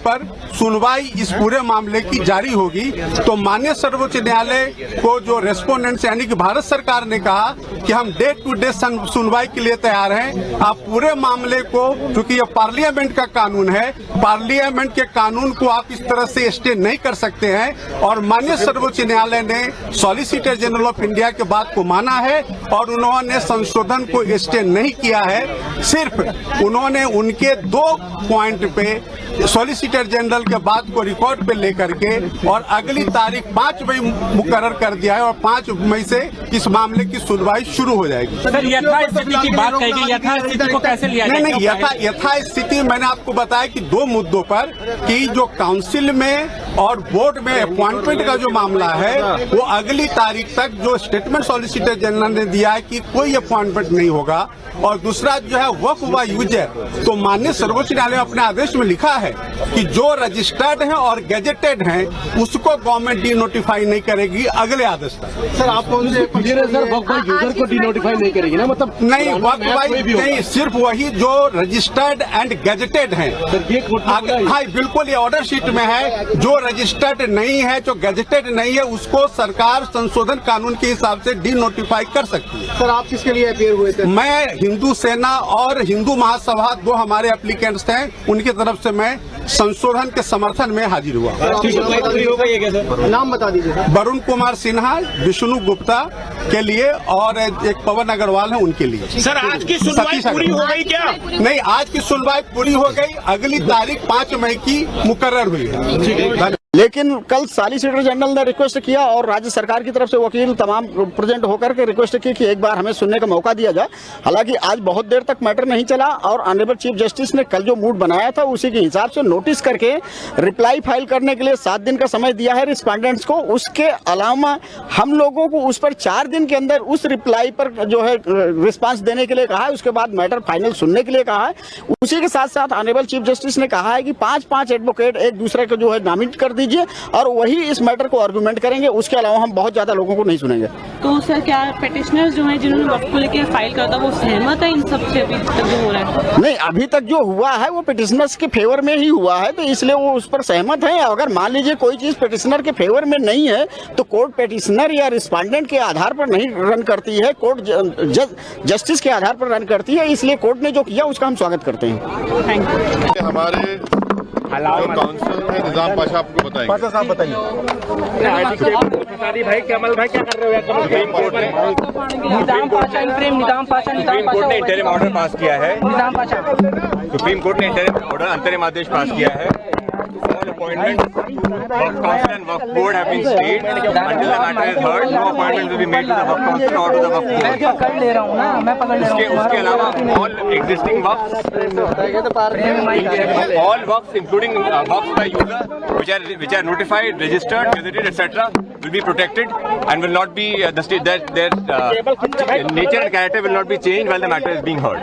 पर सुनवाई इस पूरे मामले की जारी होगी। तो माननीय सर्वोच्च न्यायालय को जो रेस्पोंडेंट्स यानी कि भारत सरकार ने कहा कि हम डे टू डे सुनवाई के लिए तैयार हैं। आप पूरे मामले को, क्योंकि ये पार्लियामेंट का कानून है, पार्लियामेंट के कानून को आप इस तरह से स्टे नहीं कर सकते हैं। और माननीय सर्वोच्च न्यायालय ने सॉलिसिटर जनरल ऑफ इंडिया के बात को माना है और उन्होंने संशोधन को स्टे नहीं किया है। सिर्फ उन्होंने उनके 2 पॉइंट पे सॉलिसिटर जनरल के बात को रिकॉर्ड पे लेकर के और अगली तारीख 5 मई मुकर्रर कर दिया है और 5 मई से इस मामले की सुनवाई शुरू हो जाएगी। सर, यथास्थिति की बात कही, यथास्थिति को कैसे लिया जाए? नहीं, यथास्थिति मैंने आपको बताया कि 2 मुद्दों पर कि जो काउंसिल में और बोर्ड में अपॉइंटमेंट का जो मामला है वो अगली तारीख तक जो स्टेटमेंट सॉलिसिटर जनरल ने दिया है कि कोई अपॉइंटमेंट नहीं होगा। और दूसरा जो है वक्फ व यूजर, तो माननीय सर्वोच्च न्यायालय ने अपने आदेश में लिखा है कि जो रजिस्टर्ड हैं और गेजेटेड हैं उसको गवर्नमेंट डी नोटिफाई नहीं करेगी अगले आदेश तक। सर, आप कौन से यूजर को डी नोटिफाई नहीं करेगी ना? मतलब नहीं, वक्फ नहीं, सिर्फ वही जो रजिस्टर्ड एंड गेजेटेड हैं। हाँ, बिल्कुल, ये ऑर्डर शीट में है। जो रजिस्टर्ड नहीं है, जो गेजेटेड नहीं है, उसको सरकार संशोधन कानून के हिसाब से डी नोटिफाई कर सकती है। सर, आप किसके लिए अपीयर हुए थे? मैं हिंदू सेना और हिंदू महासभा 2 हमारे एप्लीकेंट्स हैं, उनकी तरफ से मैं संशोधन के समर्थन में हाजिर हुआ। नाम बता दीजिए। वरुण कुमार सिन्हा, विष्णु गुप्ता के लिए और एक पवन अग्रवाल है उनके लिए। सर, आज की सुनवाई पूरी हो गई क्या? नहीं, आज की सुनवाई पूरी हो गई, अगली तारीख 5 मई की मुकर्रर हुई है। लेकिन कल सॉलिसिटर जनरल ने रिक्वेस्ट किया और राज्य सरकार की तरफ से वकील तमाम प्रेजेंट होकर के रिक्वेस्ट की कि एक बार हमें सुनने का मौका दिया जाए। हालांकि आज बहुत देर तक मैटर नहीं चला और ऑनरेबल चीफ जस्टिस ने कल जो मूड बनाया था उसी के हिसाब से नोटिस करके रिप्लाई फाइल करने के लिए 7 दिन का समय दिया है रिस्पोंडेंट्स को। उसके अलावा हम लोगों को उस पर 4 दिन के अंदर उस रिप्लाई पर जो है रिस्पांस देने के लिए कहा है। उसके बाद मैटर फाइनल सुनने के लिए कहा है। उसी के साथ साथ ऑनरेबल चीफ जस्टिस ने कहा है कि 5 एडवोकेट एक दूसरे को जो है नामित कर दीजिए और वही इस मैटर को आर्गुमेंट करेंगे। उसके अलावा हम बहुत ज्यादा लोगों को नहीं सुनेंगे। तो सर, क्या पिटिशनर जो है जिन्होंने वक्त को लेकर फाइल करता वो सहमत है इन सब से अभी तक जो हो रहा है? नहीं, अभी तक जो हुआ है वो पिटिशनर्स के फेवर में ही हुआ है, तो इसलिए वो उस पर सहमत है। अगर मान लीजिए कोई चीज पिटिशनर के फेवर में नहीं है तो कोर्ट पिटिशनर या रिस्पोंडेंट के आधार पर नहीं रन करती है, कोर्ट जस्टिस के आधार पर रन करती है। इसलिए कोर्ट ने जो किया उसका हम स्वागत करते हैं। Thank you. हमारे काउंसिल में निजाम पाशा आपको बताएंगे। पाशा साहब बताइए। भाई कमल भाई क्या कर रहे हो? निजाम पाशा ने इंटरिम ऑर्डर पास किया है। निजाम पाशा सुप्रीम कोर्ट ने अंतरिम आदेश पास किया है। All appointments of council and waqf board have been stayed until the matter is heard. No appointment will be made to the waqf council or to the waqf board. मैं पकड़ ले रहा हूँ ना, मैं पकड़ ले रहा हूँ। उसके अलावा all existing waqfs, all waqfs including waqfs by user which are notified, registered, gazetted, etc. will be protected and will not be their nature and character will not be changed while the matter is being heard.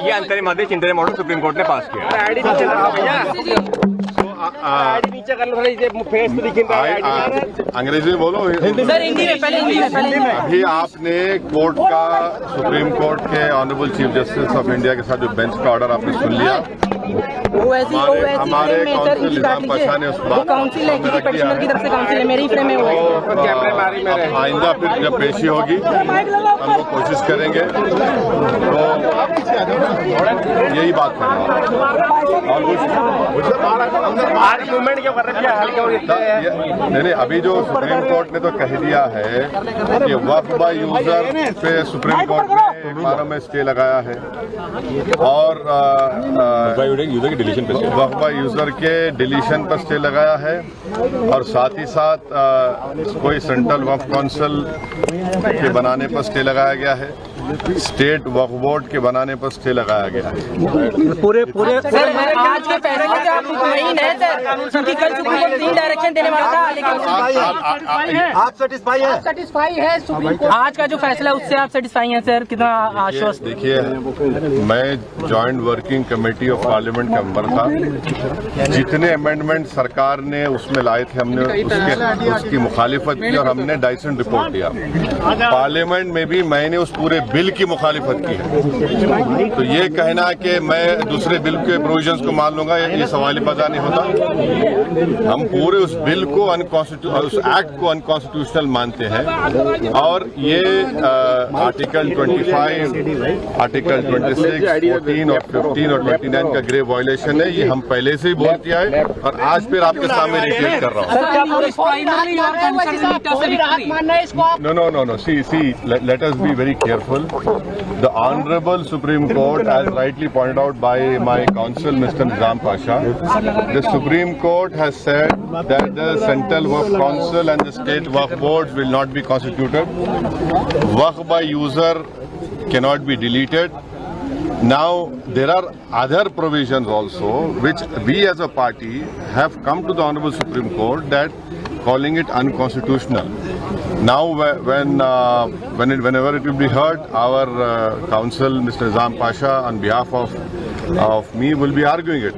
ये अंतरिम आदेश interim order supreme court ने पास किया। अंग्रेजी में बोलो। Sir, Hindi में पहले हिंदी में। अभी आपने कोर्ट का, सुप्रीम कोर्ट के honourable chief justice of India के साथ जो बेंच का ऑर्डर आपने सुन लिया। हमारे काउंसिल निजाम पाशा ने उस बात काउंसिल है, किसी पिटिशनर की तरफ से काउंसिल है, मेरी फ्रेम में हुआ है। आइंदा फिर जब पेशी होगी हम लोग कोशिश करेंगे, तो यही बात करेंगे। और नहीं, अभी जो सुप्रीम कोर्ट ने तो कह दिया है कि वक्फ बाय यूजर पे सुप्रीम कोर्ट ने 12 में स्टे लगाया है और वक्फ बाय यूजर के डिलीशन पर स्टे लगाया है और साथ ही साथ कोई सेंट्रल वक्फ काउंसिल के बनाने पर स्टे लगाया गया है, स्टेट वक्फ बोर्ड के बनाने पर स्टे लगाया गया है। पूरे आज के फैसले से आप मुतमईन हैं सर, क्योंकि कल सुप्रीम कोर्ट 3 डायरेक्शन देने वाला था, लेकिन आप सेटिस्फाई है सुप्रीम कोर्ट आज का जो फैसला है उससे आप सेटिस्फाई हैं सर? कितना आश्वस्त? देखिए, मैं joint working committee of parliament का मेंबर था। जितने अमेंडमेंट सरकार ने उसमें लाए थे हमने उसकी मुखालिफत की और हमने डाइसेंट रिपोर्ट दिया। पार्लियामेंट में भी मैंने उस पूरे बिल की मुखालिफत की है। तो ये कहना कि मैं दूसरे बिल के प्रोविजंस को मान लूंगा, ये सवाल पैदा नहीं होता। हम पूरे उस बिल को उस एक्ट को अनकॉन्स्टिट्यूशनल मानते हैं और ये आर्टिकल 25, आर्टिकल 26, 14 और 15 और 29 का ग्रेव वायलेशन है। ये हम पहले से ही बोल किया है और आज फिर आपके सामने रिपीट कर रहा हूँ। No. See. Let us be very careful. The Honorable Supreme Court, as rightly pointed out by my counsel, Mr. Nizam Pasha, the Supreme Court has said that the Central Waqf Council and the State Waqf Boards will not be constituted. Waqf by user cannot be deleted. Now, there are other provisions also which we as a party have come to the Honorable Supreme Court that calling it unconstitutional. Now, whenever it will be heard, our counsel, Mr. Nizam Pasha, on behalf of me, will be arguing it.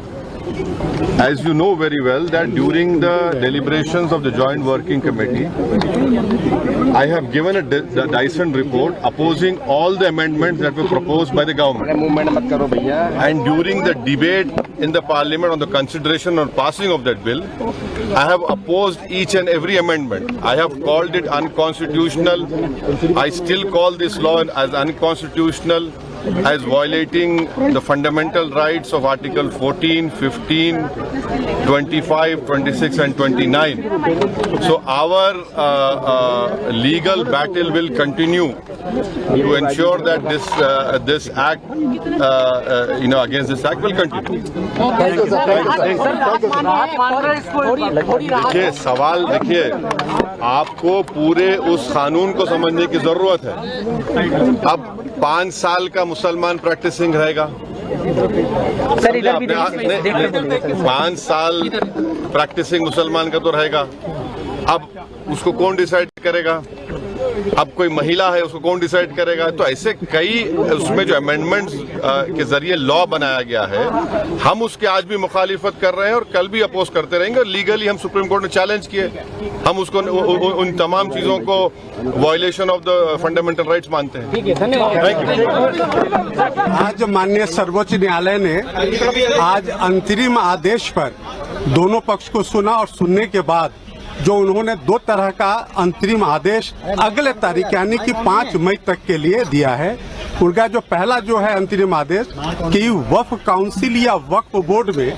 As you know very well that during the deliberations of the Joint Working Committee, I have given a Dyson report opposing all the amendments that were proposed by the government. And during the debate in the Parliament on the consideration or passing of that bill, I have opposed each and every amendment. I have called it unconstitutional. I still call this law as unconstitutional, as violating the fundamental rights of Article 14, 15, 25, 26 and 29. So our legal battle will continue to ensure that this act, against this act will continue. देखिए सवाल, देखिए आपको पूरे उस कानून को समझने की जरूरत है। अब 5 साल का मुसलमान प्रैक्टिसिंग रहेगा, 5 साल प्रैक्टिसिंग मुसलमान का तो रहेगा। अब उसको कौन डिसाइड करेगा? अब कोई महिला है उसको कौन डिसाइड करेगा? तो ऐसे कई उसमें जो अमेंडमेंट्स के जरिए लॉ बनाया गया है, हम उसके आज भी मुखालिफत कर रहे हैं और कल भी अपोज करते रहेंगे। और लीगली हम सुप्रीम कोर्ट में चैलेंज किए, हम उसको उन तमाम चीजों को violation of the fundamental rights मानते हैं। Thank you. आज माननीय सर्वोच्च न्यायालय ने आज अंतरिम आदेश पर दोनों पक्ष को सुना और सुनने के बाद जो उन्होंने 2 तरह का अंतरिम आदेश अगले तारीख यानी कि 5 मई तक के लिए दिया है। उनका जो पहला जो है अंतरिम आदेश कि वक्फ काउंसिल या वक्फ बोर्ड में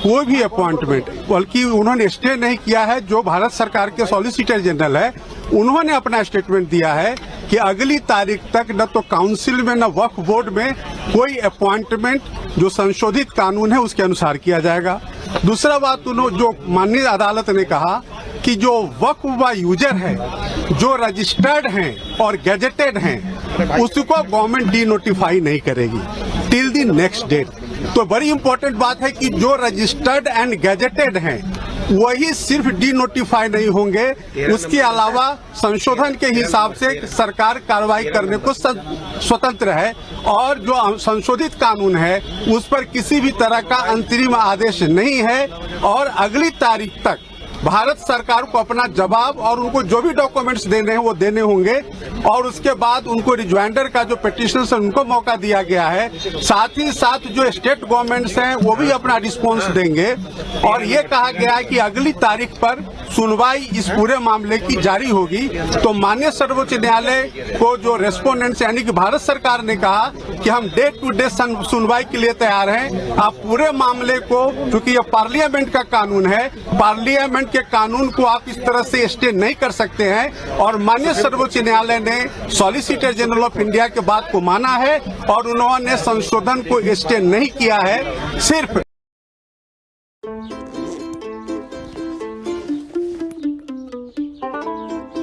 कोई भी अपॉइंटमेंट, बल्कि उन्होंने स्टे नहीं किया है। जो भारत सरकार के सॉलिसिटर जनरल है उन्होंने अपना स्टेटमेंट दिया है कि अगली तारीख तक न तो काउंसिल में न वक्फ बोर्ड में कोई अपॉइंटमेंट जो संशोधित कानून है उसके अनुसार किया जाएगा। दूसरा बात उन्होंने जो माननीय अदालत ने कहा कि जो वक्फ व यूजर है जो रजिस्टर्ड हैं और गैजेटेड हैं उसको गवर्नमेंट डी नोटिफाई नहीं करेगी टिल द नेक्स्ट डेट। तो बड़ी इंपॉर्टेंट बात है कि जो रजिस्टर्ड एंड गैजेटेड हैं वही सिर्फ डी नोटिफाई नहीं होंगे, उसके अलावा संशोधन के हिसाब से सरकार कार्रवाई करने को स्वतंत्र है और जो संशोधित कानून है उस पर किसी भी तरह का अंतरिम आदेश नहीं है। और अगली तारीख तक भारत सरकार को अपना जवाब और उनको जो भी डॉक्यूमेंट्स देने हैं वो देने होंगे और उसके बाद उनको रिज्वाइंडर का जो पिटीशन है उनको मौका दिया गया है। साथ ही साथ जो स्टेट गवर्नमेंट्स हैं वो भी अपना रिस्पॉन्स देंगे और ये कहा गया है कि अगली तारीख पर सुनवाई इस पूरे मामले की जारी होगी। तो माननीय सर्वोच्च न्यायालय को जो रेस्पोंडेंट्स यानी कि भारत सरकार ने कहा कि हम डे टू डे सुनवाई के लिए तैयार हैं। आप पूरे मामले को, क्योंकि ये पार्लियामेंट का कानून है, पार्लियामेंट के कानून को आप इस तरह से स्टे नहीं कर सकते हैं। और माननीय सर्वोच्च न्यायालय ने सॉलिसिटर जनरल ऑफ इंडिया के बात को माना है और उन्होंने संशोधन को स्टे नहीं किया है। सिर्फ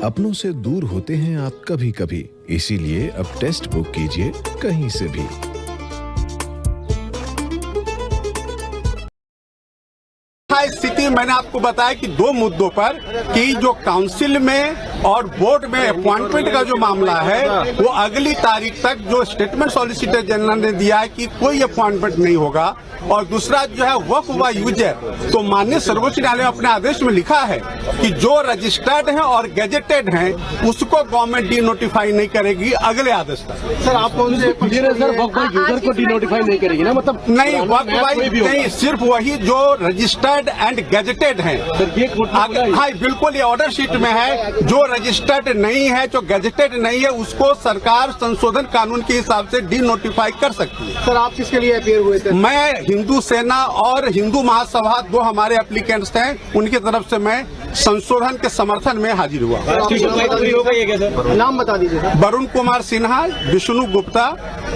अपनों से दूर होते हैं आप कभी कभी, इसीलिए अब टेस्ट बुक कीजिए कहीं से भी। स्थिति मैंने आपको बताया कि दो मुद्दों पर कि जो काउंसिल में और बोर्ड में अपॉइंटमेंट का जो मामला है वो अगली तारीख तक जो स्टेटमेंट सॉलिसिटर जनरल ने दिया है कि कोई अपॉइंटमेंट नहीं होगा, और दूसरा जो है वक्फ व यूजर, तो माननीय सर्वोच्च न्यायालय ने अपने आदेश में लिखा है कि जो रजिस्टर्ड हैं और गेजेटेड हैं उसको गवर्नमेंट डी नोटिफाई नहीं करेगी अगले आदेश तक। सर आप कौन से यूजर को डी नोटिफाई नहीं करेगी ना, मतलब नहीं वक्फ नहीं, सिर्फ वही जो रजिस्टर्ड एंड गेजेटेड हैं। हाँ बिल्कुल, ये ऑर्डर शीट में है, जो रजिस्टर्ड नहीं है, जो गेजेटेड नहीं है उसको सरकार संशोधन कानून के हिसाब से डी नोटिफाई कर सकती है। सर आप किसके लिए अपीयर हुए थे? मैं हिंदू सेना और हिंदू महासभा दो हमारे एप्लीकेंट्स हैं, उनकी तरफ से मैं संशोधन के समर्थन में हाजिर हुआ। नाम बता दीजिए। वरुण कुमार सिन्हा, विष्णु गुप्ता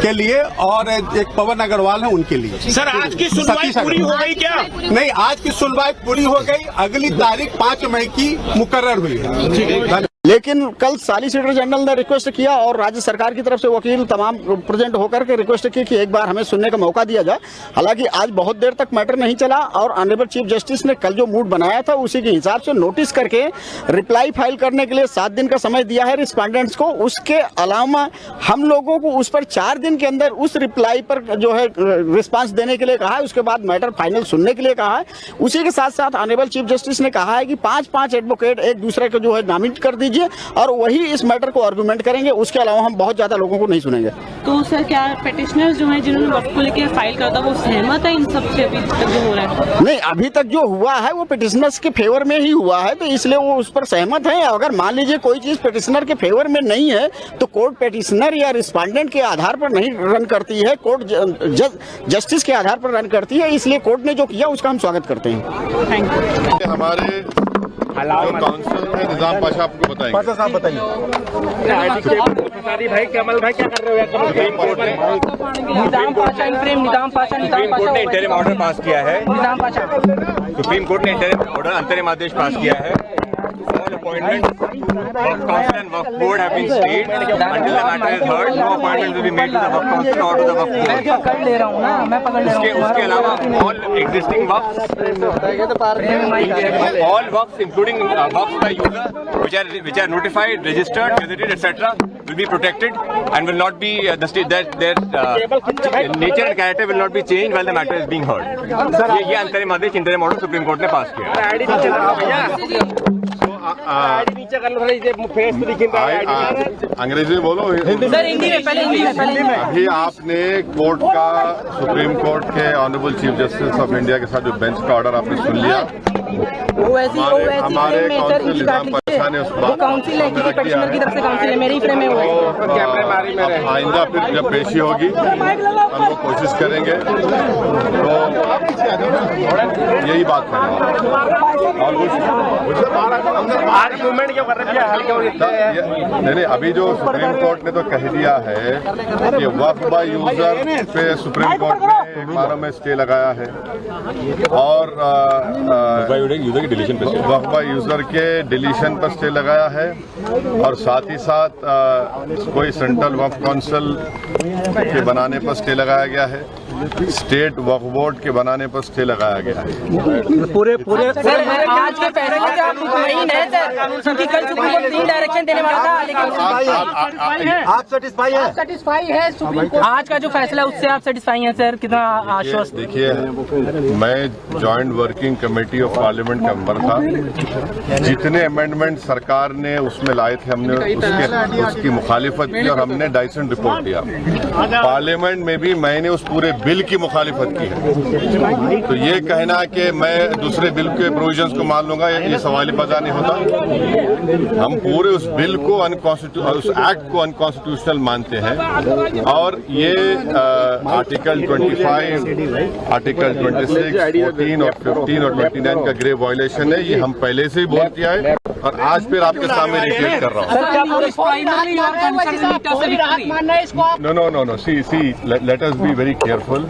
के लिए और एक पवन अग्रवाल है उनके लिए। सर आज की सुनवाई पूरी हो गई क्या? नहीं, आज की सुनवाई पूरी हो गई, अगली तारीख 5 मई की मुकर्रर हुई है। लेकिन कल सॉलिसिटर जनरल ने रिक्वेस्ट किया और राज्य सरकार की तरफ से वकील तमाम प्रेजेंट होकर के रिक्वेस्ट की कि एक बार हमें सुनने का मौका दिया जाए। हालांकि आज बहुत देर तक मैटर नहीं चला और ऑनरेबल चीफ जस्टिस ने कल जो मूड बनाया था उसी के हिसाब से नोटिस करके रिप्लाई फाइल करने के लिए 7 दिन का समय दिया है रिस्पोंडेंट्स को। उसके अलावा हम लोगों को उस पर 4 दिन के अंदर उस रिप्लाई पर जो है रिस्पांस देने के लिए कहा है। उसके बाद मैटर फाइनल सुनने के लिए कहा है। उसी के साथ साथ ऑनरेबल चीफ जस्टिस ने कहा है कि 5 एडवोकेट एक दूसरे को जो है नामित कर दीजिए और वही इस मैटर को आर्गुमेंट करेंगे। उसके अलावा हम बहुत ज्यादा लोगों को नहीं सुनेंगे। तो सर क्या पेटिशनर्स जो हैं जिन्होंने वक्फ को लेकर फाइल करता वो सहमत है इन सब से अभी तक जो हो रहा है? नहीं, अभी तक जो हुआ है वो पेटिशनर्स के फेवर में ही हुआ है, तो इसलिए वो उस पर सहमत है। अगर मान लीजिए कोई चीज पेटिशनर के फेवर में नहीं है तो कोर्ट पेटिशनर या रिस्पोंडेंट के आधार पर नहीं रन करती है, कोर्ट जस्टिस के आधार पर रन करती है। इसलिए कोर्ट ने जो किया उसका हम स्वागत करते हैं। Thank you. हमारे जो काउंसिल है निजाम पाशा आपको बताएंगे। पाशा साहब बताइए। भाई कमल भाई क्या कर रहे हो? निजाम पाशा सुप्रीम कोर्ट ने इंटरिम ऑर्डर पास किया है। निजाम पाशा सुप्रीम कोर्ट ने इंटरिम ऑर्डर अंतरिम आदेश पास किया है। All appointments, Work Council and Work Board have been stayed until the matter is heard. No appointment will be made to the Work Council or to the Work Board. मैं पकड़ ले रहा हूँ ना, मैं पकड़ ले रहा हूँ। उसके अलावा all existing works, all works including works by user which are notified, registered, gazetted, etc. will be protected and will not be their nature and character will not be changed while the matter is being heard. ये अंतरिम आदेश interim order supreme court ने पास किया। नीचे कर लो थोड़ा, इसे face तो दिखे। अंग्रेजी में बोलो। सर हिंदी में, पहले हिंदी में। अभी आपने कोर्ट का, सुप्रीम कोर्ट के honourable chief justice of India के साथ जो बेंच का ऑर्डर आपने सुन लिया। हमारे काउंसिल निजाम पाशा ने उस बात काउंसिल है किसी पेटिशनर की तरफ से, काउंसिल है मेरी फ्रेम में हुआ। आइंदा फिर जब पेशी होगी हम लोग कोशिश करेंगे, तो यही बात है। और आज मूवमेंट क्यों कर रहे हैं? नहीं, अभी जो सुप्रीम कोर्ट ने तो कह दिया है कि वक्फ बाय यूजर पे सुप्रीम कोर्ट ने एक बार में स्टे लगाया है और वक्फ बाय यूजर के डिलीशन पर स्टे लगाया है और साथ ही साथ कोई सेंट्रल वक्फ काउंसिल के बनाने पर स्टे लगाया गया है, स्टेट वक्फ बोर्ड के बनाने पर स्टे लगाया गया है। पूरे सर आज के फैसले से आप मुतमईन हैं सर, क्योंकि कल सुप्रीम कोर्ट 3 डायरेक्शन देने वाला था, लेकिन आप सेटिस्फाई है सुप्रीम कोर्ट आज का जो फैसला है उससे आप सेटिस्फाई हैं सर? कितना आश्वस्त? देखिए, मैं joint working committee of parliament का मेंबर था। जितने अमेंडमेंट सरकार ने उसमें लाए थे हमने उसकी मुखालिफत की और हमने डाइसेंट रिपोर्ट दिया। पार्लियामेंट में भी मैंने उस पूरे बिल की मुखालिफत की है। तो ये कहना कि मैं दूसरे बिल के प्रोविजंस को मान लूंगा, ये सवाल पैदा नहीं होता। हम पूरे उस बिल को उस एक्ट को अनकॉन्स्टिट्यूशनल मानते हैं और ये आर्टिकल 25, आर्टिकल 26, 14 और 15 और 29 का ग्रेव वायलेशन है। ये हम पहले से ही बोल किया है और आज फिर आपके सामने रिपीट कर रहा हूँ। No. See, let us be very careful.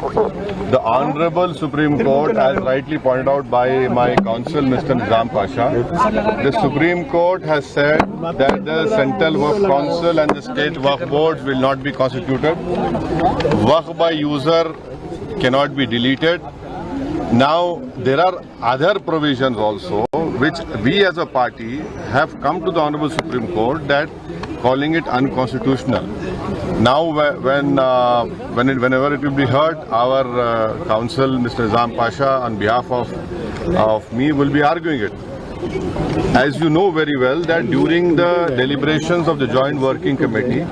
The Honorable Supreme Court, as rightly pointed out by my counsel, Mr. Nizam Pasha, the Supreme Court has said that the Central Waqf Council and the State Waqf Boards will not be constituted. Waqf by user cannot be deleted. Now, there are other provisions also which we as a party have come to the Honorable Supreme Court that calling it unconstitutional. Now, whenever it will be heard, our counsel, Mr. Nizam Pasha, on behalf of me, will be arguing it. As you know very well that during the deliberations of the Joint Working Committee,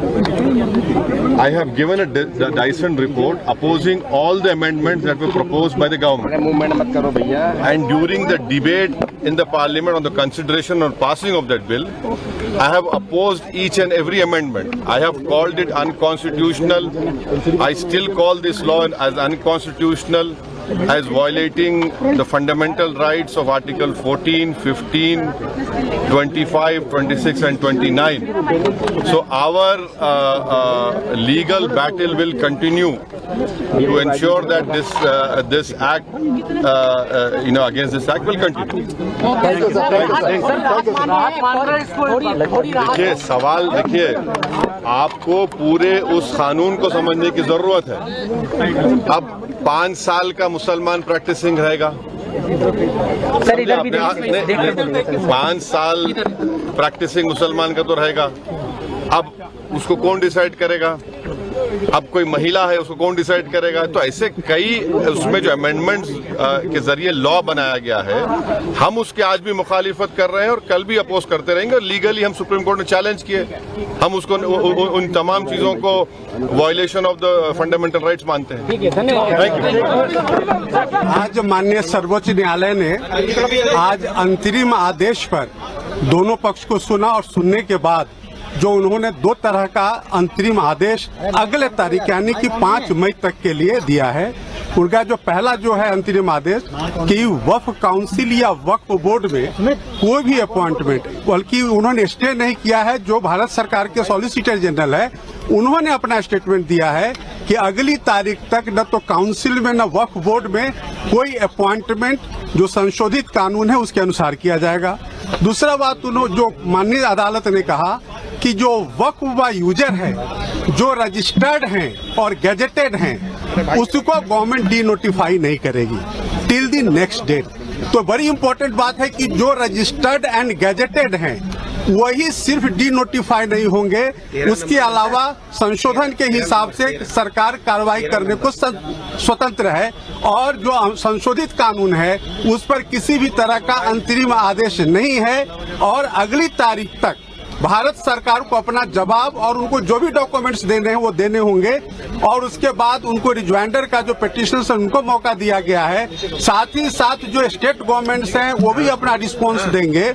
I have given a Dyson report opposing all the amendments that were proposed by the government. And during the debate in the Parliament on the consideration or passing of that bill, I have opposed each and every amendment. I have called it unconstitutional. I still call this law as unconstitutional, as violating the fundamental rights of Article 14, 15, 25, 26 and 29. So our legal battle will continue to ensure that this act, against this act will continue. देखिए सवाल देखिए, आपको पूरे उस कानून को समझने की जरूरत है। अब 5 साल का मुसलमान प्रैक्टिसिंग रहेगा, सर इधर भी 5 साल प्रैक्टिसिंग मुसलमान का तो रहेगा। अब उसको कौन डिसाइड करेगा? अब कोई महिला है, उसको कौन डिसाइड करेगा? तो ऐसे कई उसमें जो अमेंडमेंट्स के जरिए लॉ बनाया गया है, हम उसके आज भी मुखालिफत कर रहे हैं और कल भी अपोज करते रहेंगे। और लीगली हम सुप्रीम कोर्ट में चैलेंज किए, हम उसको उन तमाम चीजों को violation of the fundamental rights मानते हैं। Thank you. आज माननीय सर्वोच्च न्यायालय ने आज अंतरिम आदेश पर दोनों पक्ष को सुना और सुनने के बाद जो उन्होंने 2 तरह का अंतरिम आदेश अगले तारीख यानी कि 5 मई तक के लिए दिया है। उनका जो पहला जो है अंतरिम आदेश कि वक्फ काउंसिल या वक्फ बोर्ड में कोई भी अपॉइंटमेंट, बल्कि उन्होंने स्टे नहीं किया है। जो भारत सरकार के सॉलिसिटर जनरल है उन्होंने अपना स्टेटमेंट दिया है कि अगली तारीख तक न तो काउंसिल में न वक्फ बोर्ड में कोई अपॉइंटमेंट जो संशोधित कानून है उसके अनुसार किया जाएगा। दूसरा बात उन्होंने जो माननीय अदालत ने कहा कि जो वक्फ व यूजर है जो रजिस्टर्ड हैं और गैजेटेड हैं उसको गवर्नमेंट डी नोटिफाई नहीं करेगी टिल द नेक्स्ट डेट। तो बड़ी इंपॉर्टेंट बात है कि जो रजिस्टर्ड एंड गैजेटेड हैं वही सिर्फ डी नोटिफाई नहीं होंगे, उसके अलावा संशोधन के हिसाब से सरकार कार्रवाई करने को स्वतंत्र है। और जो संशोधित कानून है उस पर किसी भी तरह का अंतरिम आदेश नहीं है और अगली तारीख तक भारत सरकार को अपना जवाब और उनको जो भी डॉक्यूमेंट्स देने हैं वो देने होंगे। और उसके बाद उनको रिज्वाइंडर का जो पिटिशन है उनको मौका दिया गया है। साथ ही साथ जो स्टेट गवर्नमेंट्स हैं वो भी अपना रिस्पॉन्स देंगे।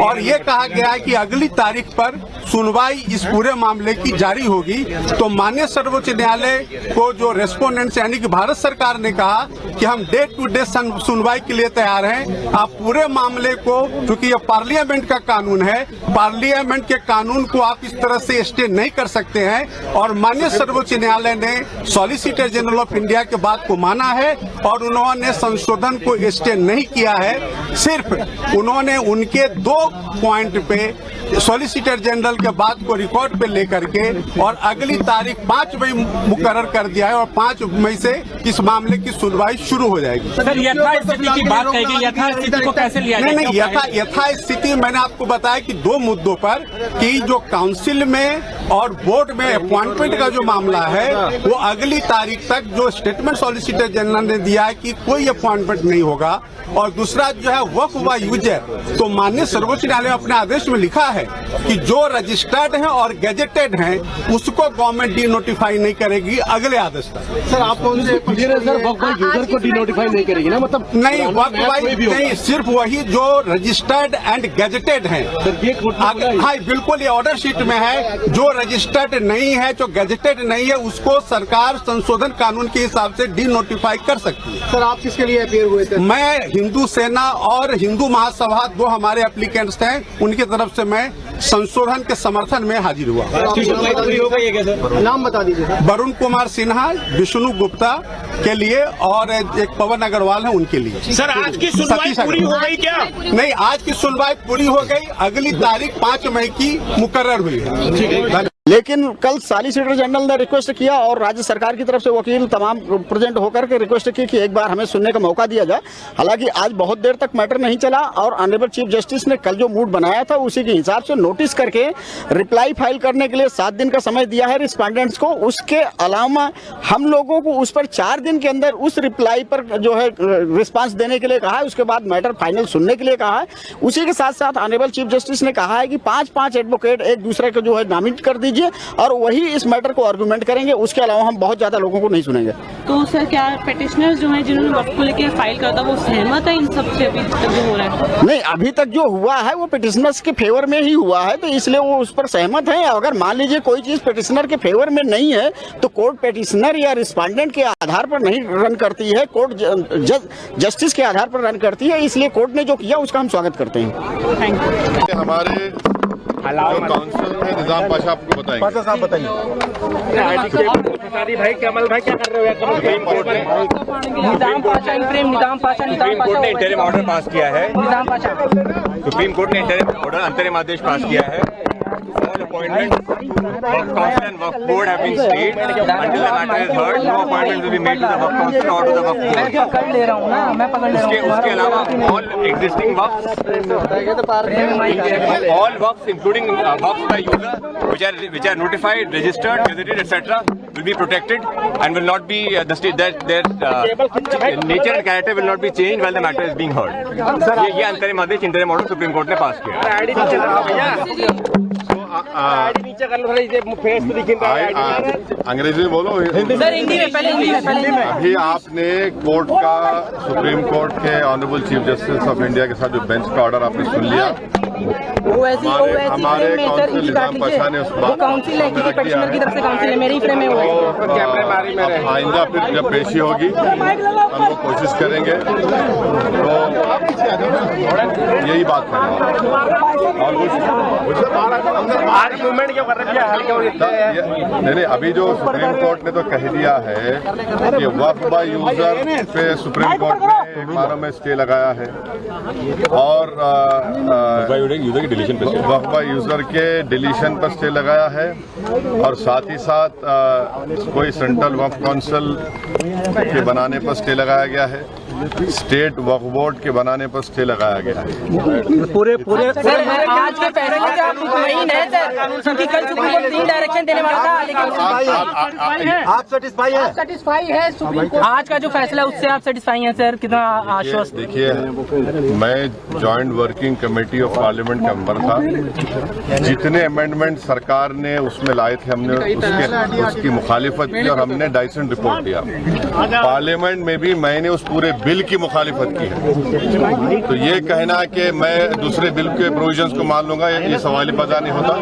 और ये कहा गया है कि अगली तारीख पर सुनवाई इस पूरे मामले की जारी होगी। तो माननीय सर्वोच्च न्यायालय को जो रेस्पोंडेंट्स यानी कि भारत सरकार ने कहा कि हम डे टू डे सुनवाई के लिए तैयार हैं। आप पूरे मामले को, क्योंकि ये पार्लियामेंट का कानून है, पार्लियामेंट के कानून को आप इस तरह से स्टे नहीं कर सकते हैं। और माननीय सर्वोच्च न्यायालय ने सॉलिसिटर जनरल ऑफ इंडिया के बात को माना है और उन्होंने संशोधन को स्टे नहीं किया है। सिर्फ उन्होंने उनके 2 पॉइंट पे सॉलिसिटर जनरल के बात को रिकॉर्ड पे लेकर के और अगली तारीख 5 मई मुकर्रर कर दिया है और 5 मई से इस मामले की सुनवाई शुरू हो जाएगी। सर यथास्थिति की बात कही, यथास्थिति को कैसे लिया जाए? नहीं, यथास्थिति मैंने आपको बताया कि 2 मुद्दों पर कि जो काउंसिल में और बोर्ड में अपॉइंटमेंट का जो मामला है वो अगली तारीख तक जो स्टेटमेंट सॉलिसिटर जनरल ने दिया है कि कोई अपॉइंटमेंट नहीं होगा। और दूसरा जो है वक्फ व यूजर, तो माननीय सर्वोच्च न्यायालय ने अपने आदेश में लिखा है कि जो रजिस्टर्ड हैं और गैजेटेड हैं उसको गवर्नमेंट डी नोटिफाई नहीं करेगी अगले आदेश तक। सर आप कौन से सर वक्फ बाई यूजर को डी नोटिफाई नहीं करेगी ना? मतलब नहीं, वक्फ बाई नहीं, सिर्फ वही जो रजिस्टर्ड एंड गैजेटेड हैं। हाँ बिल्कुल, ये ऑर्डर शीट में है। जो रजिस्टर्ड नहीं है, जो गैजेटेड नहीं है, उसको सरकार संशोधन कानून के हिसाब से डी नोटिफाई कर सकती है। सर आप किसके लिए अपीयर हुए थे? मैं हिंदू सेना और हिंदू महासभा 2 हमारे एप्लीकेंट्स हैं, उनकी तरफ से मैं संशोधन के समर्थन में हाजिर हुआ। नाम बता दीजिए। वरुण कुमार सिन्हा, विष्णु गुप्ता के लिए और एक पवन अग्रवाल है उनके लिए। सर आज की सुनवाई पूरी हो गई क्या? नहीं, आज की सुनवाई पूरी हो गई। अगली तारीख 5 मई की मुकर्रर हुई है। लेकिन कल सॉलिसिटर जनरल ने रिक्वेस्ट किया और राज्य सरकार की तरफ से वकील तमाम प्रेजेंट होकर के रिक्वेस्ट की कि एक बार हमें सुनने का मौका दिया जाए। हालांकि आज बहुत देर तक मैटर नहीं चला और ऑनरेबल चीफ जस्टिस ने कल जो मूड बनाया था उसी के हिसाब से नोटिस करके रिप्लाई फाइल करने के लिए 7 दिन का समय दिया है रिस्पोंडेंट्स को। उसके अलावा हम लोगों को उस पर 4 दिन के अंदर उस रिप्लाई पर जो है रिस्पांस देने के लिए कहा है। उसके बाद मैटर फाइनल सुनने के लिए कहा है। उसी के साथ साथ ऑनरेबल चीफ जस्टिस ने कहा है कि 5-5 एडवोकेट एक दूसरे को जो है नामित कर दीजिए और वही इस मैटर को आर्गुमेंट करेंगे। उसके अलावा हम बहुत ज्यादा लोगों को नहीं सुनेंगे। तो सर क्या पेटिशनर्स जो हैं जिन्होंने वक्त को लेकर फाइल करा था वो सहमत है इन सब से अभी तक जो हो रहा है? नहीं, अभी तक जो हुआ है वो पिटिशनर्स के फेवर में ही हुआ है, तो इसलिए वो उस पर सहमत है। अगर मान लीजिए कोई चीज पिटिशनर के फेवर में नहीं है तो कोर्ट पिटिशनर या रिस्पोंडेंट के आधार पर नहीं रन करती है, कोर्ट जस्टिस के आधार पर रन करती है। इसलिए कोर्ट ने जो किया उसका हम स्वागत करते हैं। Thank you. हमारे जो काउंसिल में निजाम पाशा आपको बताएंगे। पाशा साहब बताइए। भाई कमल भाई क्या कर रहे हो? सुप्रीम कोर्ट ने निजाम पाशा सुप्रीम कोर्ट ने इंटरिम ऑर्डर पास किया है। निजाम पाशा सुप्रीम कोर्ट ने इंटरिम ऑर्डर अंतरिम आदेश पास किया है। All appointments, Work Council and Work Board have been stayed until the matter is heard. No appointments will be made to the Work Council or to the Work Board. मैं पकड़ ले रहा हूँ ना, मैं पकड़ ले रहा हूँ। उसके अलावा all existing works, all works including works by user which are notified, registered, gazetted, etc. will be protected and will not be their nature and character will not be changed while the matter is being heard. ये अंतरिम आदेश interim order supreme court ने पास किया है। नीचे कर लो थोड़ा, इसे face तो दिखे। अंग्रेजी में बोलो। सर हिंदी में, पहले हिंदी में। अभी आपने कोर्ट का, सुप्रीम कोर्ट के honourable chief justice of India के साथ जो बेंच का ऑर्डर आपने सुन लिया। हमारे काउंसिल निजाम पाशा ने उस बात काउंसिल है, किसी पेटिशनर की तरफ से काउंसिल है, मेरे ही फ्रेम में हुआ है। आइंदा फिर जब पेशी होगी हम लोग कोशिश करेंगे, तो यही बात है। और कुछ आज मूवमेंट क्यों कर रहे हैं? नहीं, अभी जो सुप्रीम कोर्ट ने तो कह दिया है कि वक्फ बाय यूजर पे सुप्रीम कोर्ट ने एक बार में स्टे लगाया है और वक्फ बाय यूजर के डिलीशन पर स्टे लगाया है और साथ ही साथ कोई सेंट्रल वक्फ काउंसिल के बनाने पर स्टे लगाया गया है, स्टेट वक्फ बोर्ड के बनाने पर स्टे लगाया गया है। पूरे सर आज के फैसले से आप मुतमईन हैं सर? क्योंकि कल सुप्रीम कोर्ट 3 डायरेक्शन देने वाला था, लेकिन आप सेटिस्फाई है सुप्रीम कोर्ट आज का जो फैसला उससे आप सेटिस्फाई हैं सर? कितना आश्वस्त? देखिए, मैं joint working committee of parliament का मेंबर था। जितने अमेंडमेंट सरकार ने उसमें लाए थे हमने उसकी मुखालिफत की और हमने डाइसेंट रिपोर्ट दिया। पार्लियामेंट में भी मैंने उस पूरे बिल की मुखालिफत की है। तो ये कहना कि मैं दूसरे बिल के प्रोविजंस को मान लूंगा, ये सवाल पैदा नहीं होता।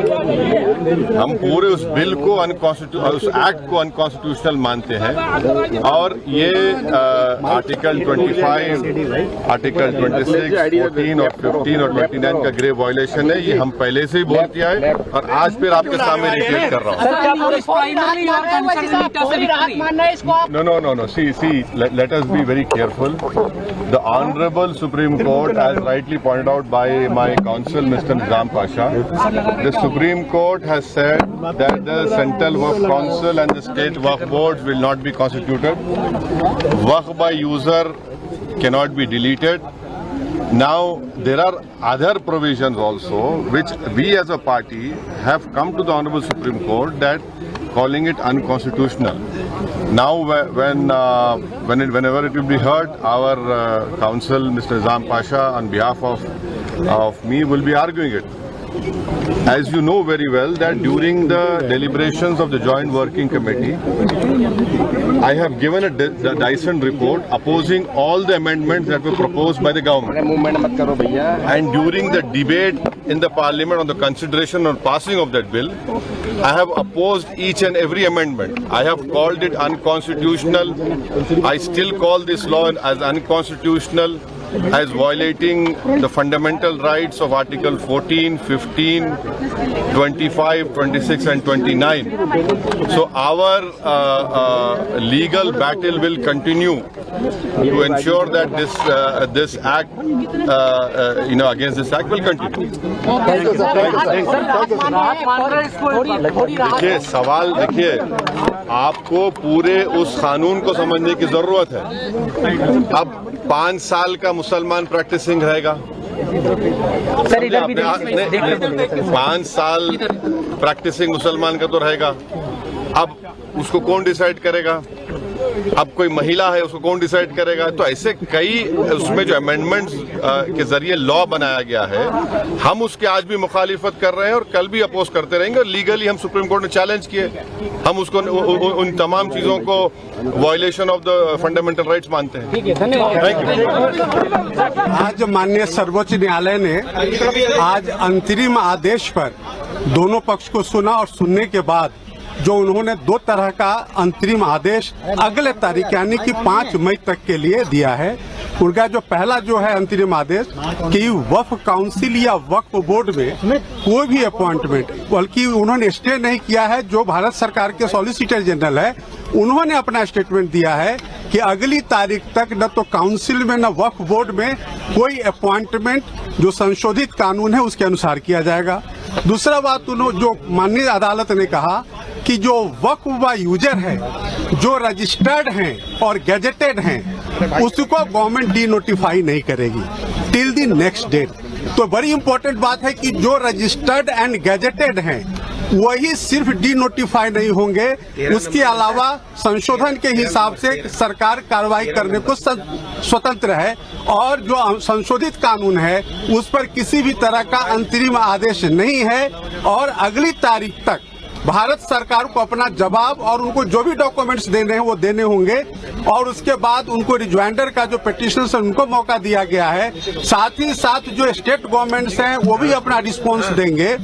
हम पूरे उस बिल को उस एक्ट को अनकॉन्स्टिट्यूशनल मानते हैं और ये आर्टिकल 25, आर्टिकल 26, 14 और 15 और 29 का ग्रेव वायलेशन है। ये हम पहले से ही बोल दिया है और आज फिर आपके सामने रिपीट कर रहा हूँ। No. See, let us be very careful. The Honorable Supreme Court, as rightly pointed out by my counsel, Mr. Nizam Pasha, the Supreme Court has said that the Central Waqf Council and the State Waqf Boards will not be constituted. Waqf by user cannot be deleted. Now, there are other provisions also which we as a party have come to the Honorable Supreme Court that calling it unconstitutional. Now, whenever it will be heard, our counsel, Mr. Nizam Pasha, on behalf of me, will be arguing it. As you know very well that during the deliberations of the Joint Working Committee, I have given a dissent report opposing all the amendments that were proposed by the government. And during the debate in the Parliament on the consideration or passing of that bill, I have opposed each and every amendment. I have called it unconstitutional. I still call this law as unconstitutional. as violating the fundamental rights of Article 14, 15, 25, 26 and 29. So our legal battle will continue to ensure that this act, against this act will continue. देखिए सवाल, देखिए आपको पूरे उस कानून को समझने की जरूरत है। अब 5 साल का मुसलमान प्रैक्टिसिंग रहेगा, सर इधर भी 5 साल प्रैक्टिसिंग मुसलमान का तो रहेगा। अब उसको कौन डिसाइड करेगा? अब कोई महिला है, उसको कौन डिसाइड करेगा? तो ऐसे कई उसमें जो अमेंडमेंट्स के जरिए लॉ बनाया गया है, हम उसके आज भी मुखालिफत कर रहे हैं और कल भी अपोज करते रहेंगे। और लीगली हम सुप्रीम कोर्ट में चैलेंज किए, हम उसको उन तमाम चीजों को violation of the fundamental rights मानते हैं। Thank you. आज माननीय सर्वोच्च न्यायालय ने आज अंतरिम आदेश पर दोनों पक्ष को सुना और सुनने के बाद जो उन्होंने 2 तरह का अंतरिम आदेश अगले तारीख यानी कि 5 मई तक के लिए दिया है। उनका जो पहला जो है अंतरिम आदेश कि वक्फ काउंसिल या वक्फ बोर्ड में कोई भी अपॉइंटमेंट, बल्कि उन्होंने स्टे नहीं किया है। जो भारत सरकार के सॉलिसिटर जनरल है उन्होंने अपना स्टेटमेंट दिया है कि अगली तारीख तक न तो काउंसिल में न वक्फ बोर्ड में कोई अपॉइंटमेंट जो संशोधित कानून है उसके अनुसार किया जाएगा। दूसरा बात उन्होंने जो माननीय अदालत ने कहा कि जो वक्फ व यूजर है जो रजिस्टर्ड हैं और गैजेटेड हैं उसको गवर्नमेंट डी नोटिफाई नहीं करेगी टिल द नेक्स्ट डेट। तो बड़ी इंपॉर्टेंट बात है कि जो रजिस्टर्ड एंड गैजेटेड हैं वही सिर्फ डी नोटिफाई नहीं होंगे, उसके अलावा संशोधन के हिसाब से सरकार कार्रवाई करने को स्वतंत्र है। और जो संशोधित कानून है उस पर किसी भी तरह का अंतरिम आदेश नहीं है और अगली तारीख तक भारत सरकार को अपना जवाब और उनको जो भी डॉक्यूमेंट्स देने हैं वो देने होंगे। और उसके बाद उनको रिज्वाइंडर का जो पिटिशनर्स है उनको मौका दिया गया है। साथ ही साथ जो स्टेट गवर्नमेंट्स हैं वो भी अपना रिस्पॉन्स देंगे।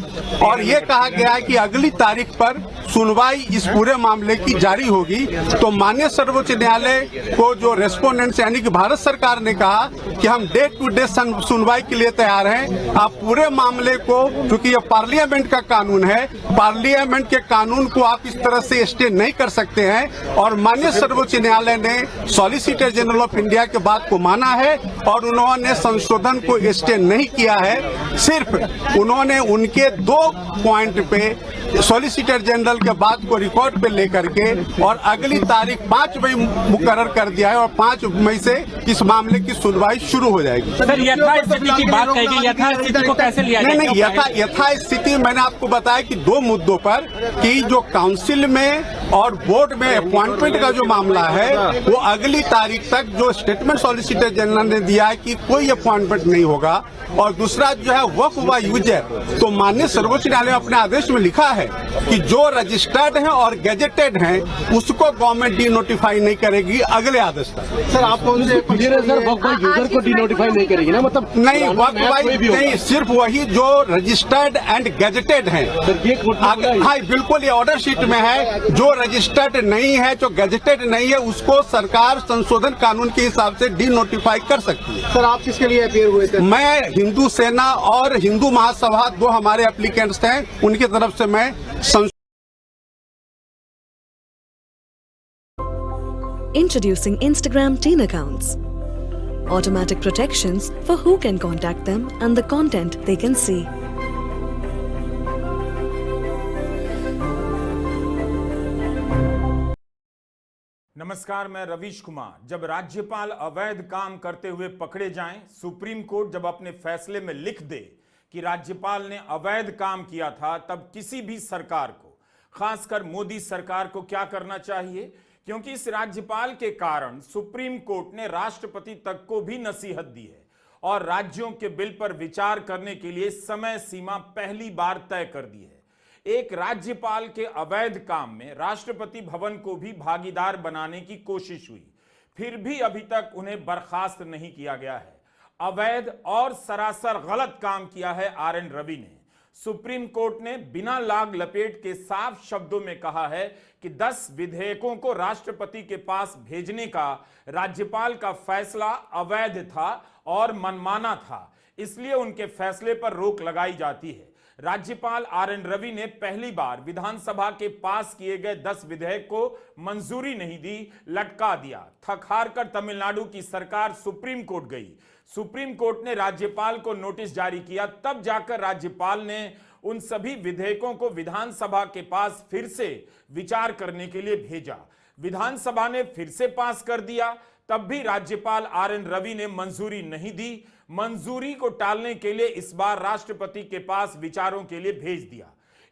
और ये कहा गया है कि अगली तारीख पर सुनवाई इस पूरे मामले की जारी होगी। तो माननीय सर्वोच्च न्यायालय को जो रेस्पोंडेंट्स यानी कि भारत सरकार ने कहा कि हम डे टू डे सुनवाई के लिए तैयार हैं। आप पूरे मामले को, क्योंकि ये पार्लियामेंट का कानून है, पार्लियामेंट के कानून को आप इस तरह से स्टे नहीं कर सकते हैं। और माननीय सर्वोच्च न्यायालय ने सॉलिसिटर जनरल ऑफ इंडिया के बात को माना है और उन्होंने संशोधन को स्टे नहीं किया है। सिर्फ उन्होंने उनके 2 पॉइंट पे सॉलिसिटर जनरल के बात को रिकॉर्ड पे लेकर के और अगली तारीख 5 मई मुकर्रर कर दिया है और 5 मई से इस मामले की सुनवाई शुरू हो जाएगी। सर यथास्थिति की बात कही, यथास्थिति को कैसे लिया जाए? नहीं, यथास्थिति मैंने आपको बताया कि 2 मुद्दों पर कि जो काउंसिल में और बोर्ड में अपॉइंटमेंट का जो मामला है वो अगली तारीख तक जो स्टेटमेंट सॉलिसिटर जनरल ने दिया है कि कोई अपॉइंटमेंट नहीं होगा। और दूसरा जो है वक्फ व यूजर, तो माननीय सर्वोच्च न्यायालय ने अपने आदेश में लिखा है कि जो रजिस्टर्ड हैं और गैजेटेड हैं उसको गवर्नमेंट डी नोटिफाई नहीं करेगी अगले आदेश तक। सर आप कौन से सर वक्फ बाई यूजर को डी नोटिफाई नहीं करेगी ना? मतलब नहीं, वक्फ बाई नहीं, सिर्फ वही जो रजिस्टर्ड एंड गैजेटेड हैं। हाँ बिल्कुल, ये ऑर्डर शीट में है। जो रजिस्टर्ड नहीं है, जो गैजेटेड नहीं है, उसको सरकार संशोधन कानून के हिसाब से डी नोटिफाई कर सकती है। सर आप किसके लिए अपीयर हुए थे? मैं हिंदू सेना और हिंदू महासभा 2 हमारे एप्लीकेंट्स हैं, उनकी तरफ से मैं Introducing Instagram Teen Accounts. Automatic protections for who can contact them and the content they can see. नमस्कार, मैं रवीश कुमार। जब राज्यपाल अवैध काम करते हुए पकड़े जाएं, सुप्रीम कोर्ट जब अपने फैसले में लिख दे कि राज्यपाल ने अवैध काम किया था, तब किसी भी सरकार को, खासकर मोदी सरकार को क्या करना चाहिए? क्योंकि इस राज्यपाल के कारण सुप्रीम कोर्ट ने राष्ट्रपति तक को भी नसीहत दी है और राज्यों के बिल पर विचार करने के लिए समय सीमा पहली बार तय कर दी है। एक राज्यपाल के अवैध काम में राष्ट्रपति भवन को भी भागीदार बनाने की कोशिश हुई, फिर भी अभी तक उन्हें बर्खास्त नहीं किया गया है। अवैध और सरासर गलत काम किया है RN रवि ने। सुप्रीम कोर्ट ने बिना लाग लपेट के साफ शब्दों में कहा है कि 10 विधेयकों को राष्ट्रपति के पास भेजने का राज्यपाल का फैसला अवैध था और मनमाना था, इसलिए उनके फैसले पर रोक लगाई जाती है। राज्यपाल आर.एन. रवि ने पहली बार विधानसभा के पास किए गए 10 विधेयक को मंजूरी नहीं दी, लटका दिया। थक हार कर तमिलनाडु की सरकार सुप्रीम कोर्ट गई। सुप्रीम कोर्ट ने राज्यपाल को नोटिस जारी किया, तब जाकर राज्यपाल ने उन सभी विधेयकों को विधानसभा के पास फिर से विचार करने के लिए भेजा। विधानसभा ने फिर से पास कर दिया, तब भी राज्यपाल आर.एन. रवि ने मंजूरी नहीं दी। मंजूरी को टालने के लिए इस बार राष्ट्रपति के पास विचारों के लिए भेज दिया।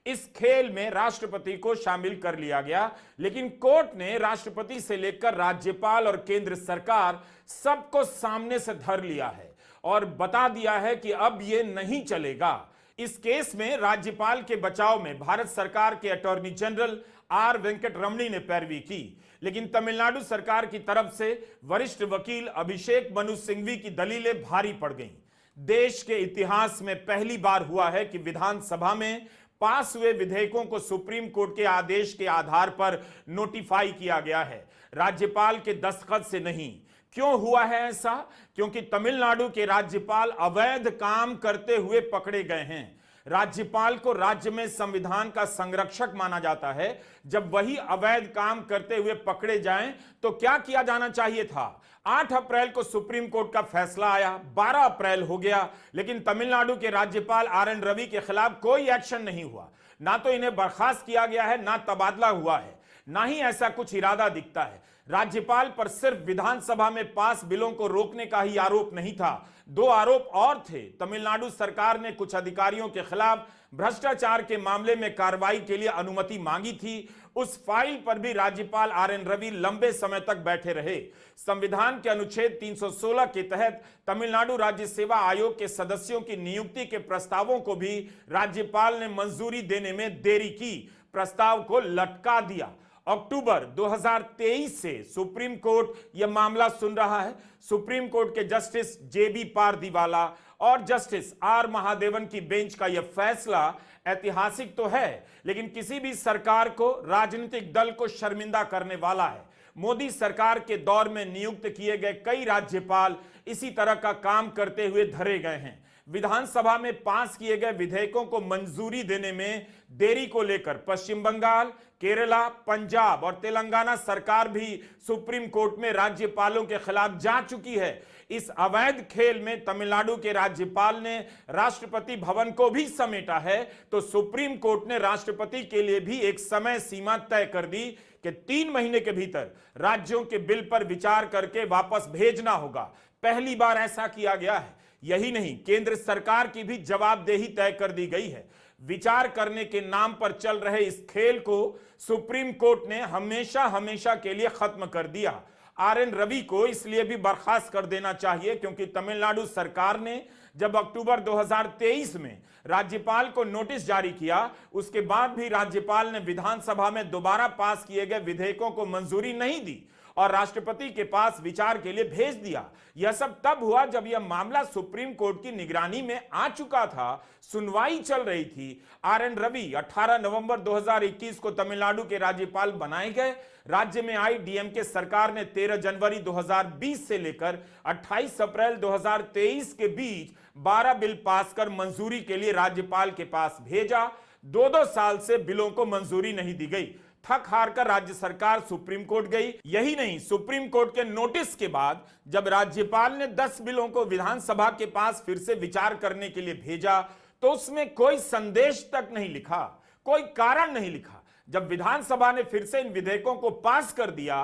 इस खेल में राष्ट्रपति को शामिल कर लिया गया, लेकिन कोर्ट ने राष्ट्रपति से लेकर राज्यपाल और केंद्र सरकार सबको सामने से धर लिया है और बता दिया है कि अब यह नहीं चलेगा। इस केस में राज्यपाल के बचाव में भारत सरकार के अटॉर्नी जनरल आर. वेंकट रमणी ने पैरवी की, लेकिन तमिलनाडु सरकार की तरफ से वरिष्ठ वकील अभिषेक मनु सिंघवी की दलीलें भारी पड़ गईं। देश के इतिहास में पहली बार हुआ है कि विधानसभा में पास हुए विधेयकों को सुप्रीम कोर्ट के आदेश के आधार पर नोटिफाई किया गया है, राज्यपाल के दस्तखत से नहीं। क्यों हुआ है ऐसा? क्योंकि तमिलनाडु के राज्यपाल अवैध काम करते हुए पकड़े गए हैं। राज्यपाल को राज्य में संविधान का संरक्षक माना जाता है। जब वही अवैध काम करते हुए पकड़े जाएं तो क्या किया जाना चाहिए था? 8 अप्रैल को सुप्रीम कोर्ट का फैसला आया, 12 अप्रैल हो गया, लेकिन तमिलनाडु के राज्यपाल आर.एन. रवि के खिलाफ कोई एक्शन नहीं हुआ। ना तो इन्हें बर्खास्त किया गया है, ना तबादला हुआ है, ना ही ऐसा कुछ इरादा दिखता है। राज्यपाल पर सिर्फ विधानसभा में पास बिलों को रोकने का ही आरोप नहीं था, 2 आरोप और थे। तमिलनाडु सरकार ने कुछ अधिकारियों के खिलाफ भ्रष्टाचार के मामले में कार्रवाई के लिए अनुमति मांगी थी। उस फाइल पर भी राज्यपाल आर.एन. रवि लंबे समय तक बैठे रहे। संविधान के अनुच्छेद 316 के तहत तमिलनाडु राज्य सेवा आयोग के सदस्यों की नियुक्ति के प्रस्तावों को भी राज्यपाल ने मंजूरी देने में देरी की, प्रस्ताव को लटका दिया। अक्टूबर 2023 से सुप्रीम कोर्ट यह मामला सुन रहा है। सुप्रीम कोर्ट के जस्टिस जे.बी. पारदीवाला और जस्टिस आर. महादेवन की बेंच का यह फैसला ऐतिहासिक तो है, लेकिन किसी भी सरकार को, राजनीतिक दल को शर्मिंदा करने वाला है। मोदी सरकार के दौर में नियुक्त किए गए कई राज्यपाल इसी तरह का काम करते हुए धरे गए हैं। विधानसभा में पास किए गए विधेयकों को मंजूरी देने में देरी को लेकर पश्चिम बंगाल, केरला, पंजाब और तेलंगाना सरकार भी सुप्रीम कोर्ट में राज्यपालों के खिलाफ जा चुकी है। इस अवैध खेल में तमिलनाडु के राज्यपाल ने राष्ट्रपति भवन को भी समेटा है, तो सुप्रीम कोर्ट ने राष्ट्रपति के लिए भी एक समय सीमा तय कर दी कि 3 महीने के भीतर राज्यों के बिल पर विचार करके वापस भेजना होगा। पहली बार ऐसा किया गया है। यही नहीं, केंद्र सरकार की भी जवाबदेही तय कर दी गई है। विचार करने के नाम पर चल रहे इस खेल को सुप्रीम कोर्ट ने हमेशा हमेशा के लिए खत्म कर दिया। आर.एन. रवि को इसलिए भी बर्खास्त कर देना चाहिए क्योंकि तमिलनाडु सरकार ने जब अक्टूबर 2023 में राज्यपाल को नोटिस जारी किया, उसके बाद भी राज्यपाल ने विधानसभा में दोबारा पास किए गए विधेयकों को मंजूरी नहीं दी और राष्ट्रपति के पास विचार के लिए भेज दिया। यह सब तब हुआ जब यह मामला सुप्रीम कोर्ट की निगरानी में आ चुका था, सुनवाई चल रही थी। आर.एन. रवि 18 नवंबर 2021 को तमिलनाडु के राज्यपाल बनाए गए। राज्य में आई डीएमके सरकार ने 13 जनवरी 2020 से लेकर 28 अप्रैल 2023 के बीच 12 बिल पास कर मंजूरी के लिए राज्यपाल के पास भेजा। 2-2 साल से बिलों को मंजूरी नहीं दी गई। थक हार कर राज्य सरकार सुप्रीम कोर्ट गई। यही नहीं, सुप्रीम कोर्ट के नोटिस के बाद जब राज्यपाल ने 10 बिलों को विधानसभा के पास फिर से विचार करने के लिए भेजा, तो उसमें कोई संदेश तक नहीं लिखा, कोई कारण नहीं लिखा। जब विधानसभा ने फिर से इन विधेयकों को पास कर दिया,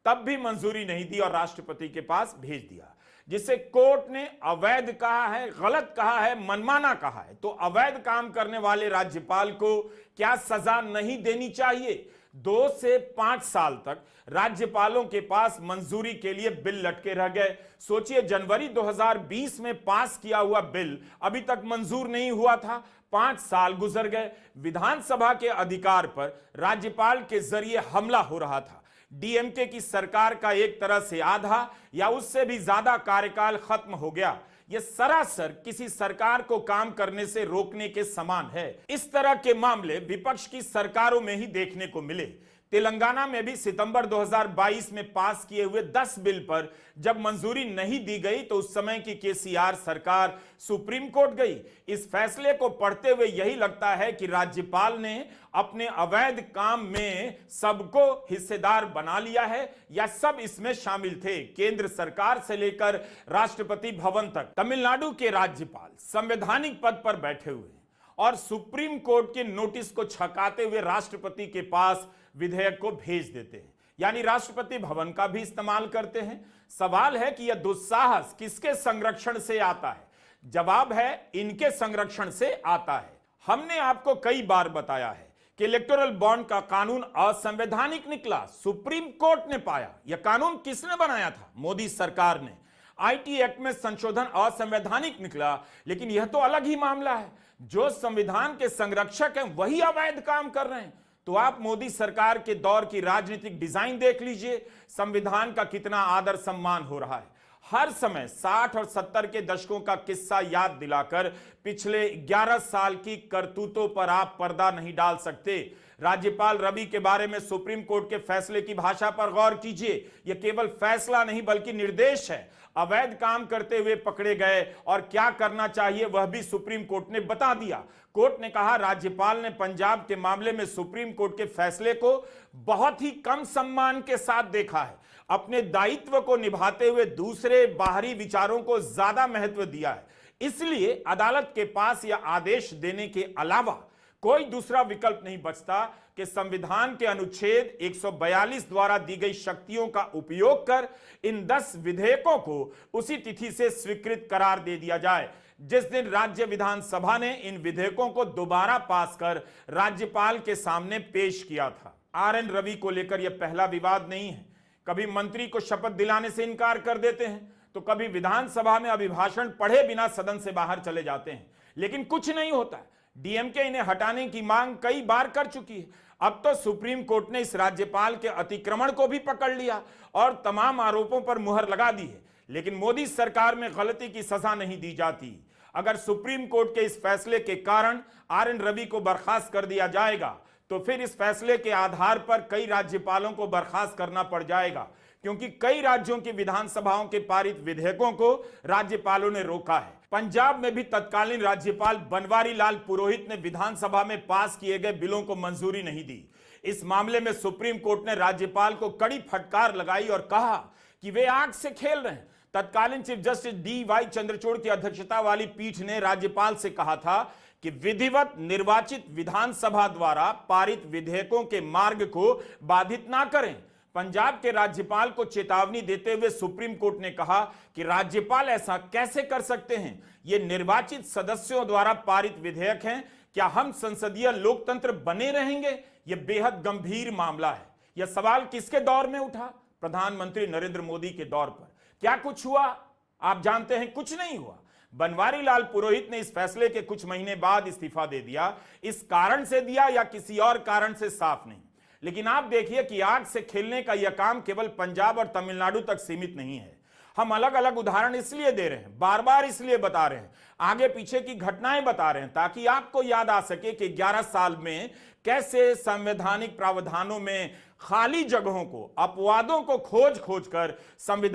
तब भी मंजूरी नहीं दी और राष्ट्रपति के पास भेज दिया, जिसे कोर्ट ने अवैध कहा है, गलत कहा है, मनमाना कहा है। तो अवैध काम करने वाले राज्यपाल को क्या सजा नहीं देनी चाहिए? 2 से 5 साल तक राज्यपालों के पास मंजूरी के लिए बिल लटके रह गए। सोचिए, जनवरी 2020 में पास किया हुआ बिल अभी तक मंजूर नहीं हुआ था। 5 साल गुजर गए। विधानसभा के अधिकार पर राज्यपाल के जरिए हमला हो रहा था। डीएमके की सरकार का एक तरह से आधा या उससे भी ज्यादा कार्यकाल खत्म हो गया। यह सरासर किसी सरकार को काम करने से रोकने के समान है। इस तरह के मामले विपक्ष की सरकारों में ही देखने को मिले। तेलंगाना में भी सितंबर 2022 में पास किए हुए 10 बिल पर जब मंजूरी नहीं दी गई तो उस समय की केसीआर सरकार सुप्रीम कोर्ट गई। इस फैसले को पढ़ते हुए यही लगता है कि राज्यपाल ने अपने अवैध काम में सबको हिस्सेदार बना लिया है या सब इसमें शामिल थे। केंद्र सरकार से लेकर राष्ट्रपति भवन तक तमिलनाडु के राज्यपाल संवैधानिक पद पर बैठे हुए और सुप्रीम कोर्ट के नोटिस को छकाते हुए राष्ट्रपति के पास विधेयक को भेज देते हैं, यानी राष्ट्रपति भवन का भी इस्तेमाल करते हैं। सवाल है कि यह दुस्साहस किसके संरक्षण से आता है? जवाब है इनके संरक्षण से आता है। हमने आपको कई बार बताया है कि इलेक्टोरल बॉन्ड का कानून असंवैधानिक निकला, सुप्रीम कोर्ट ने पाया। यह कानून किसने बनाया था? मोदी सरकार ने। आईटी एक्ट में संशोधन असंवैधानिक निकला, लेकिन यह तो अलग ही मामला है। जो संविधान के संरक्षक हैं वही अवैध काम कर रहे हैं। तो आप मोदी सरकार के दौर की राजनीतिक डिजाइन देख लीजिए, संविधान का कितना आदर सम्मान हो रहा है। हर समय 60 और 70 के दशकों का किस्सा याद दिलाकर पिछले 11 साल की करतूतों पर आप पर्दा नहीं डाल सकते। राज्यपाल रवि के बारे में सुप्रीम कोर्ट के फैसले की भाषा पर गौर कीजिए। यह केवल फैसला नहीं बल्कि निर्देश है। अवैध काम करते हुए पकड़े गए और क्या करना चाहिए वह भी सुप्रीम कोर्ट ने बता दिया। कोर्ट ने कहा राज्यपाल ने पंजाब के मामले में सुप्रीम कोर्ट के फैसले को बहुत ही कम सम्मान के साथ देखा है। अपने दायित्व को निभाते हुए दूसरे बाहरी विचारों को ज्यादा महत्व दिया है। इसलिए अदालत के पास यह आदेश देने के अलावा कोई दूसरा विकल्प नहीं बचता कि संविधान के अनुच्छेद 142 द्वारा दी गई शक्तियों का उपयोग कर इन 10 विधेयकों को उसी तिथि से स्वीकृत करार दे दिया जाए जिस दिन राज्य विधानसभा ने इन विधेयकों को दोबारा पास कर राज्यपाल के सामने पेश किया था। आरएन रवि को लेकर यह पहला विवाद नहीं है। कभी मंत्री को शपथ दिलाने से इनकार कर देते हैं तो कभी विधानसभा में अभिभाषण पढ़े बिना सदन से बाहर चले जाते हैं, लेकिन कुछ नहीं होता। डीएमके इन्हें हटाने की मांग कई बार कर चुकी है। अब तो सुप्रीम कोर्ट ने इस राज्यपाल के अतिक्रमण को भी पकड़ लिया और तमाम आरोपों पर मुहर लगा दी है, लेकिन मोदी सरकार में गलती की सजा नहीं दी जाती। अगर सुप्रीम कोर्ट के इस फैसले के कारण आरएन रवि को बर्खास्त कर दिया जाएगा तो फिर इस फैसले के आधार पर कई राज्यपालों को बर्खास्त करना पड़ जाएगा, क्योंकि कई राज्यों की विधानसभाओं के पारित विधेयकों को राज्यपालों ने रोका है। पंजाब में भी तत्कालीन राज्यपाल बनवारी लाल पुरोहित ने विधानसभा में पास किए गए बिलों को मंजूरी नहीं दी। इस मामले में सुप्रीम कोर्ट ने राज्यपाल को कड़ी फटकार लगाई और कहा कि वे आग से खेल रहे हैं। तत्कालीन चीफ जस्टिस डी.वाई. चंद्रचूड़ की अध्यक्षता वाली पीठ ने राज्यपाल से कहा था कि विधिवत निर्वाचित विधानसभा द्वारा पारित विधेयकों के मार्ग को बाधित ना करें। पंजाब के राज्यपाल को चेतावनी देते हुए सुप्रीम कोर्ट ने कहा कि राज्यपाल ऐसा कैसे कर सकते हैं? ये निर्वाचित सदस्यों द्वारा पारित विधेयक हैं। क्या हम संसदीय लोकतंत्र बने रहेंगे? यह बेहद गंभीर मामला है। यह सवाल किसके दौर में उठा? प्रधानमंत्री नरेंद्र मोदी के दौर पर। क्या कुछ हुआ? आप जानते हैं, कुछ नहीं हुआ। बनवारी लाल पुरोहित ने इस फैसले के कुछ महीने बाद इस्तीफा दे दिया। इस कारण से दिया या किसी और कारण से साफ नहीं, लेकिन आप देखिए कि आग से खेलने का यह काम केवल पंजाब और तमिलनाडु तक सीमित नहीं है। हम अलग अलग उदाहरण इसलिए दे रहे हैं, बार बार इसलिए बता रहे हैं, आगे पीछे की घटनाएं बता रहे हैं, ताकि आपको याद आ सके कि 11 साल में कैसे संवैधानिक प्रावधानों में खाली जगहों को, अपवादों को खोज खोज कर संविधान